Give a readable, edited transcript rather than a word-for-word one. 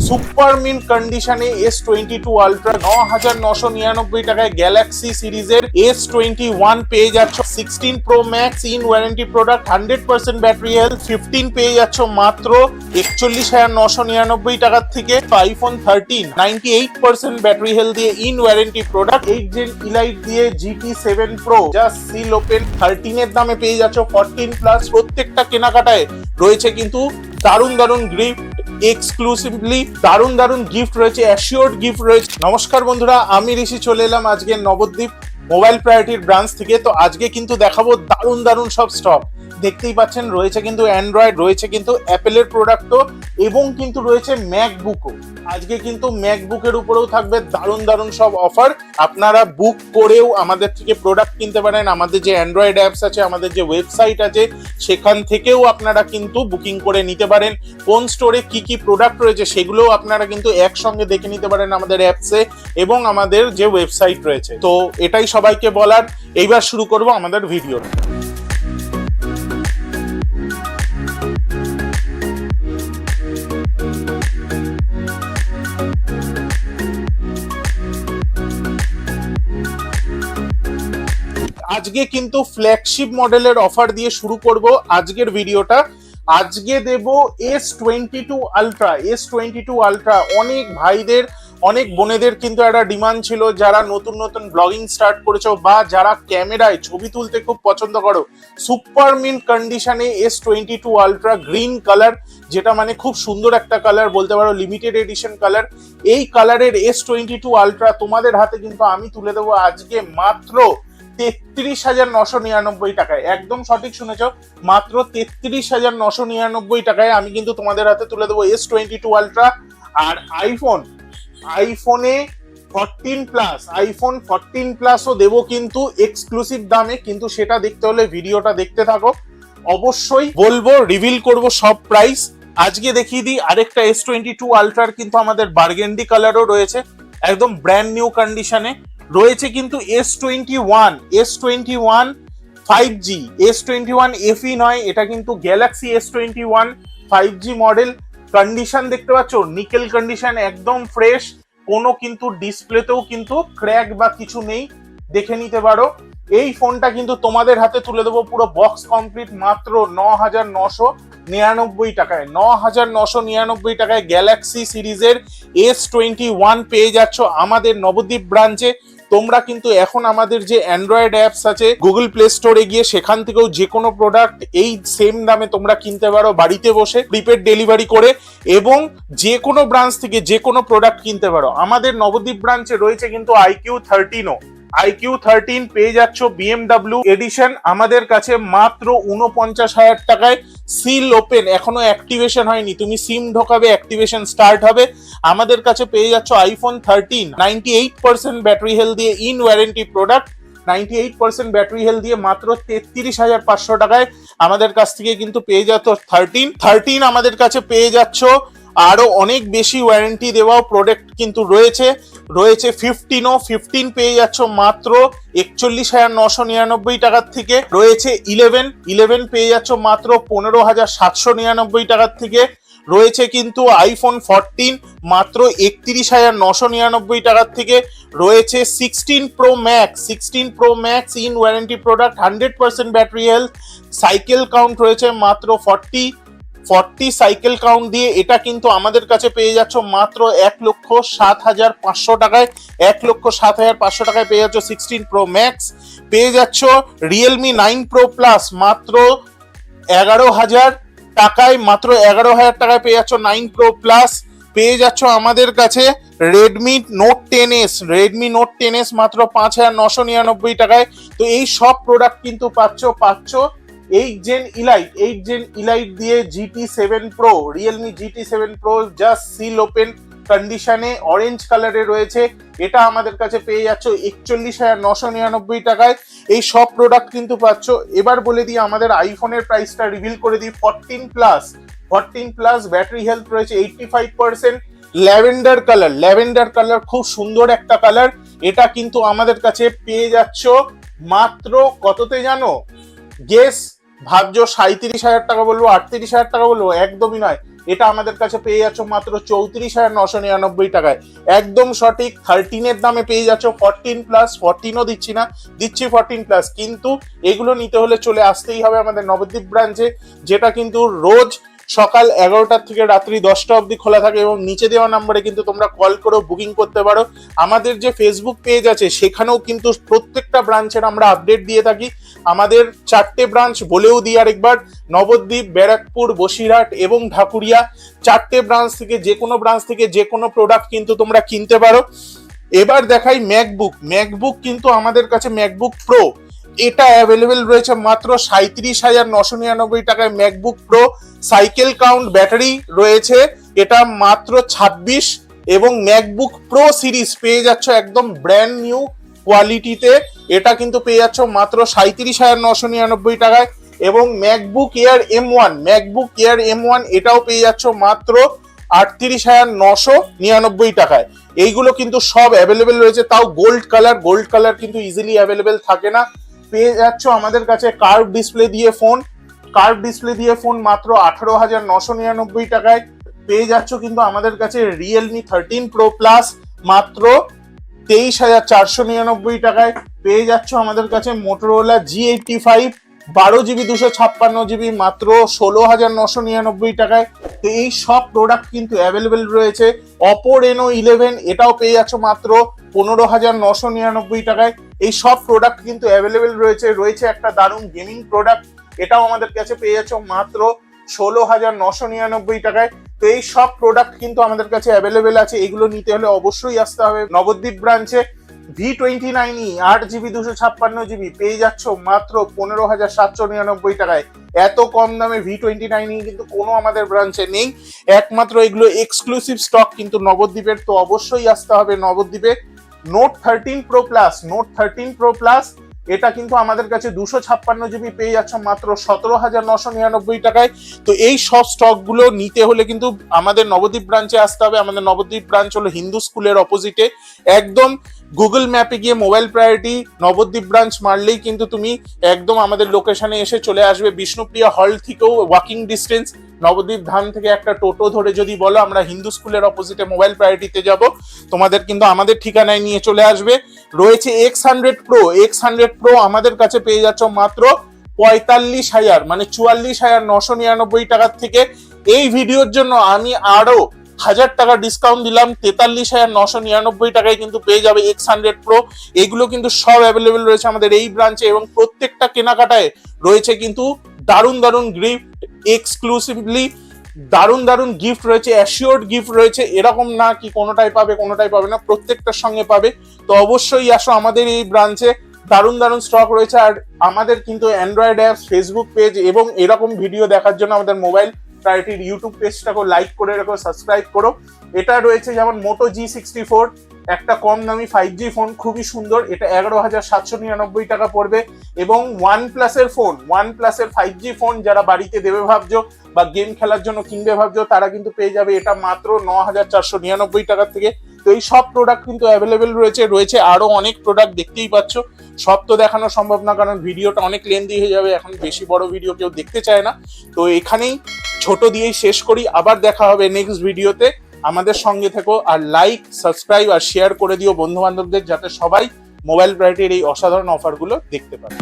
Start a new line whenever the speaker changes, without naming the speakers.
Super mint কন্ডিশনে S22 ultra 9999 টাকায় Galaxy সিরিজের S21 পেয়ে যাচ্ছ। 16 pro max in warranty product, 100% battery health. 15 পেয়ে যাচ্ছ মাত্র 41,999 টাকার থেকে। আইফোন 13 98% ব্যাটারি হেলথ দিয়ে in warranty product. 8 Gen Elite দিয়ে GT7 pro just seal open 13 এর দামে পেয়ে যাচ্ছ 14 প্লাস। প্রত্যেকটা কেনাকাটায় রয়েছে কিন্তু দারুণ দারুণ গিফট, এক্সক্লুসিভলি দারুণ দারুণ গিফট রয়েছে, অ্যাসিওর্ড গিফট রয়েছে। নমস্কার বন্ধুরা, আমি ঋষি চলে এলাম আজকে নবদ্বীপ মোবাইল প্রায়োরিটির ব্রাঞ্চ থেকে। তো আজকে কিন্তু দেখাবো দারুণ দারুণ সব স্টক। দেখতেই পাচ্ছেন রয়েছে কিন্তু অ্যান্ড্রয়েড, রয়েছে কিন্তু অ্যাপেলের প্রোডাক্টও, এবং কিন্তু রয়েছে ম্যাকবুকও। আজকে কিন্তু ম্যাকবুকের উপরেও থাকবে দারুণ দারুণ সব অফার। আপনারা বুক করেও আমাদের থেকে প্রোডাক্ট কিনতে পারেন। আমাদের যে অ্যান্ড্রয়েড অ্যাপস আছে, আমাদের যে ওয়েবসাইট আছে, সেখান থেকেও আপনারা কিন্তু বুকিং করে নিতে পারেন। কোন স্টোরে কি কি প্রোডাক্ট রয়েছে সেগুলোও আপনারা কিন্তু একসঙ্গে দেখে নিতে পারেন আমাদের অ্যাপসে এবং আমাদের যে ওয়েবসাইট রয়েছে। তো এটাই সবাইকে বলার। এইবার শুরু করব আমাদের ভিডিও। আজকে কিন্তু ফ্ল্যাগশিপ মডেলের অফার দিয়ে শুরু করব আজকের ভিডিওটা। আজকে দেব S22 আলট্রা। S22 আলট্রা অনেক ভাইদের, অনেক বোনেদের কিন্তু একটা ডিমান্ড ছিল, যারা নতুন নতুন ব্লগিং স্টার্ট করেছো বা যারা ক্যামেরায় ছবি তুলতে খুব পছন্দ করো। সুপার মিন্ট কন্ডিশনে S22 আলট্রা গ্রিন কালার, যেটা মানে খুব সুন্দর একটা কালার বলতে পারো, লিমিটেড এডিশন কালার। এই কালারের S22 আলট্রা তোমাদের হাতে কিন্তু আমি তুলে দেবো আজকে মাত্র 33,999 টাকায়। একদম সঠিক শুনেছ, মাত্র 33,999 টাকায় আমি কিন্তু তোমাদের হাতে তুলে দেবো S22 আলট্রা। আর আইফোনে 14 প্লাস, আইফোন 14 প্লাসও দেবো কিন্তু এক্সক্লুসিভ দামে। কিন্তু সেটা দেখতে হলে ভিডিওটা দেখতে থাকো। অবশ্যই বলবো, রিভিল করব সব প্রাইস। আজকে দেখিয়ে দিই আরেকটা S22 আলট্রার কিন্তু আমাদের বার্গেন্ডি কালারও রয়েছে, একদম ব্র্যান্ড নিউ কন্ডিশনে রয়েছে কিন্তু S21 5G, S21 FE নয়, এটা কিন্তু Galaxy S21 5G model. Condition দেখতে পাচ্ছ, নিকেল কন্ডিশন, একদম ফ্রেশ, কোনো কিন্তু ডিসপ্লেতেও কিন্তু ক্র্যাক বা কিছু নেই, দেখে নিতে পারো। এই ফোনটা কিন্তু তোমাদের হাতে তুলে দেবো পুরো বক্স কমপ্লিট মাত্র 9,999 টাকায়। 9,999 টাকায় গ্যালাক্সি সিরিজের S21 পেয়ে যাচ্ছ আমাদের নবদ্বীপ ব্রাঞ্চে। তোমরা কিন্তু এখন আমাদের যে অ্যান্ড্রয়েড অ্যাপস আছে, গুগল প্লে স্টোরে গিয়ে সেখান থেকেও যে কোনো প্রোডাক্ট এই সেম দামে তোমরা কিনতে পারো বাড়িতে বসে, প্রিপেড ডেলিভারি করে, এবং যে কোনো ব্রাঞ্চ থেকে যে কোনো প্রোডাক্ট কিনতে পারো। আমাদের নবদ্বীপ ব্রাঞ্চে রয়েছে কিন্তু IQ13 পেয়ে যাচ্ছ BMW এডিশন আমাদের কাছে মাত্র 49,000 টাকায়। সিল ওপেন, এখনো অ্যাক্টিভেশন হয়নি, তুমি সিম ঢোকাবে, অ্যাক্টিভেশন স্টার্ট হবে। আমাদের কাছে পেয়ে যাচ্ছ আইফোন 13 98% ব্যাটারি হেলথ দিয়ে in warranty product. 98% battery health দিয়ে মাত্র 33,500 টাকায় আমাদের কাছ থেকে কিন্তু পেয়ে যাচ্ছ 13 আমাদের কাছে পেয়ে যাচ্ছ। আরো অনেক বেশি ওয়ারেন্টি দেওয়াও প্রোডাক্ট কিন্তু রয়েছে 15 পেয়ে যাচ্ছ মাত্র 41,999 টাকার থেকে। রয়েছে 11 পেয়ে যাচ্ছ মাত্র 15,799 টাকার থেকে। রয়েছে কিন্তু আইফোন 14 মাত্র 31,999 টাকার থেকে। রয়েছে 16 pro max in warranty product, 100% battery health. Cycle count রয়েছে মাত্র 40 সাইকেল কাউন্ট দিয়ে, এটা কিন্তু আমাদের কাছে পেয়ে যাচ্ছ মাত্র 1,07,500 টাকায়। 1,07,500 টাকায় পেয়ে যাচ্ছ 16 প্রো ম্যাক্স। পেয়ে যাচ্ছ রিয়েলমি 9 প্রো প্লাস মাত্র 11,000 টাকায়, মাত্র 11,000 টাকায় পেয়ে যাচ্ছ 9 প্রো প্লাস। পেয়ে যাচ্ছ আমাদের কাছে রেডমি নোট 10s মাত্র 5,999 টাকায়। তো এই সব প্রোডাক্ট কিন্তু পাচ্ছ 8 জেন ইলাইট দিয়ে GT7 pro, Realme GT7 pro just seal open কন্ডিশনে অরেঞ্জ কালারে রয়েছে। এটা আমাদের কাছে পেয়ে যাচ্ছ 41,999 টাকায়। এই সব প্রোডাক্ট কিন্তু পাচ্ছ। এবার বলে দিই আমাদের আইফোনের প্রাইসটা রিভিল করে দিই। 14 প্লাস ব্যাটারি হেলথ রয়েছে 85%। ল্যাভেন্ডার কালার খুব সুন্দর একটা কালার। এটা কিন্তু আমাদের কাছে পেয়ে যাচ্ছ মাত্র কততে জানো? গেস, ভাবছো 37,000 টাকা বলবো, 38,000 টাকা বলবো? একদমই নয়, এটা আমাদের কাছে পেয়ে যাচ্ছ মাত্র 34,999 টাকায়। একদম সঠিক, 13-এর দামে পেয়ে যাচ্ছ 14+, 14ও দিচ্ছি না, দিচ্ছি 14+। কিন্তু এগুলো নিতে হলে চলে আসতেই হবে আমাদের নবদ্বীপ ব্রাঞ্চে, যেটা কিন্তু রোজ সকাল 11টা থেকে রাত্রি 10টা অবধি খোলা থাকে, এবং নিচে দেওয়া নাম্বারে কিন্তু তোমরা কল করে বুকিং করতে পারো। আমাদের যে ফেসবুক পেজ আছে সেখানেও কিন্তু প্রত্যেকটা ব্রাঞ্চের আমরা আপডেট দিয়ে থাকি। আমাদের 4টে ব্রাঞ্চ, বলেও দিই আরেকবার, নবদ্বীপ, ব্যারাকপুর, বসিরহাট এবং ঢাকুরিয়া। 4টে ব্রাঞ্চ থেকে যে কোনো ব্রাঞ্চ থেকে যে কোনো প্রোডাক্ট কিন্তু তোমরা কিনতে পারো। এবার দেখাই ম্যাকবুক কিন্তু আমাদের কাছে ম্যাকবুক প্রো, এটা অ্যাভেলেবেল রয়েছে মাত্র 37,999 টাকায়। MacBook pro cycle count battery রয়েছে, এটা মাত্র 26। এবং ম্যাকবুক প্রো সিরিজ পেয়ে যাচ্ছ একদম ব্র্যান্ড নিউ কোয়ালিটিতে, এটা কিন্তু পেয়ে যাচ্ছ মাত্র 37,999 টাকায়। এবং ম্যাকবুক এয়ার M1 এটাও পেয়ে যাচ্ছ মাত্র 38,999 টাকায়। এইগুলো কিন্তু সব অ্যাভেলেবেল রয়েছে, তাও গোল্ড কালার কিন্তু ইজিলি অ্যাভেলেবেল থাকে না। পেয়ে যাচ্ছ আমাদের কাছে কার্ভ ডিসপ্লে দিয়ে ফোন মাত্র 18,999 টাকায়। পেয়ে যাচ্ছ কিন্তু আমাদের কাছে রিয়েলমি 13 প্রো প্লাস মাত্র 23,499 টাকায়। পেয়ে যাচ্ছ আমাদের কাছে মোটরোলা G85 12GB 256GB মাত্র 16,999 টাকায়। তো এই সব প্রোডাক্ট কিন্তু অ্যাভেলেবেল রয়েছে। অপো রেনো 11 এটাও পেয়ে যাচ্ছ মাত্র 15,999 টাকায়। এই সব প্রোডাক্ট কিন্তু অ্যাভেলেবেল রয়েছে একটা দারুণ গেমিং প্রোডাক্ট, এটাও আমাদের কাছে পেয়ে যাচ্ছ মাত্র 16,999 টাকায়। তো এই সব প্রোডাক্ট কিন্তু আমাদের কাছে অ্যাভেলেবেল আছে। এগুলো নিতে হলে অবশ্যই আসতে হবে নবদ্বীপ ব্রাঞ্চে। V29e 8GB 256GB পেয়ে যাচ্ছ মাত্র 15,799 টাকায়। এত কম দামে V29e কিন্তু কোনো আমাদের ব্রাঞ্চে নেই, একমাত্র এগুলো এক্সক্লুসিভ স্টক কিন্তু নবদ্বীপের। তো অবশ্যই আসতে হবে নবদ্বীপে। নোট 13 প্রো প্লাস এটা কিন্তু আমাদের কাছে 256GB পেয়ে যাচ্ছ মাত্র 17,999 টাকায়। তো এই সব স্টক গুলো নিতে হলে কিন্তু আমাদের নবদ্বীপ ব্রাঞ্চে আসতে হবে। আমাদের নবদ্বীপ ব্রাঞ্চ হলো হিন্দু স্কুলের অপোজিটে, একদম গুগল ম্যাপে গিয়ে মোবাইল প্রায়োরিটি নবদ্বীপ ব্রাঞ্চ মারলেই কিন্তু তুমি একদম আমাদের লোকেশনে এসে চলে আসবে। বিষ্ণুপ্রিয়া হল থেকেও ওয়াকিং ডিস্টেন্স, নবদ্বীপ ধাম থেকে একটা টোটো ধরে যদি বলো আমরা হিন্দু স্কুলের অপোজিটে মোবাইল প্রায়োরিটিতে যাব, তোমাদের কিন্তু আমাদের ঠিকানায় নিয়ে চলে আসবে। রয়েছে X100 Pro আমাদের কাছে পেয়ে যাচ্ছ মাত্র 45,000 মানে 44,999 টাকার থেকে। এই ভিডিওর জন্য আমি আরো 1,000 টাকা ডিসকাউন্ট দিলাম, 43,999 টাকায় কিন্তু পেয়ে যাবে X100 Pro। এগুলো কিন্তু সব অ্যাভেলেবেল রয়েছে আমাদের এই ব্রাঞ্চে, এবং প্রত্যেকটা কেনাকাটায় রয়েছে কিন্তু দারুণ গিফট, এক্সক্লুসিভলি দারুণ গিফট রয়েছে, অ্যাসিওর্ড গিফট রয়েছে। এরকম না কি কোনোটাই পাবে না, প্রত্যেকটার সঙ্গে পাবে। তো অবশ্যই আসো আমাদের এই ব্রাঞ্চে, দারুণ স্টক রয়েছে। আর আমাদের কিন্তু অ্যান্ড্রয়েড অ্যাপস, ফেসবুক পেজ এবং এরকম ভিডিও দেখার জন্য আমাদের মোবাইল প্রায়োরিটির ইউটিউব পেজটাকে লাইক করে রাখো, সাবস্ক্রাইব করো। এটা রয়েছে যেমন মোটো G64, একটা কম দামি 5G ফোন, খুবই সুন্দর, এটা 11,799 টাকা পড়বে। এবং ওয়ানপ্লাসের 5G ফোন যারা বাড়িতে দেবে ভাবছো বা গেম খেলার জন্য কিনবে ভাবছো, তারা কিন্তু পেয়ে যাবে এটা মাত্র 9,499 টাকা থেকে। তো এই সব প্রোডাক্ট কিন্তু অ্যাভেলেবেল রয়েছে আরো অনেক প্রোডাক্ট, দেখতেই পাচ্ছ। সব তো দেখানো সম্ভব না, কারণ ভিডিওটা অনেক লেন্দি হয়ে যাবে, এখন বেশি বড় ভিডিও কেউ দেখতে চায় না। তো এখানেই ছোট দিয়েই শেষ করি, আবার দেখা হবে নেক্সট ভিডিওতে। আমাদের সঙ্গে থেকো, আর লাইক, সাবস্ক্রাইব আর শেয়ার করে দিও বন্ধু বান্ধবদের, যাতে সবাই মোবাইল প্রায়োরিটির এই অসাধারণ অফারগুলো দেখতে পারে।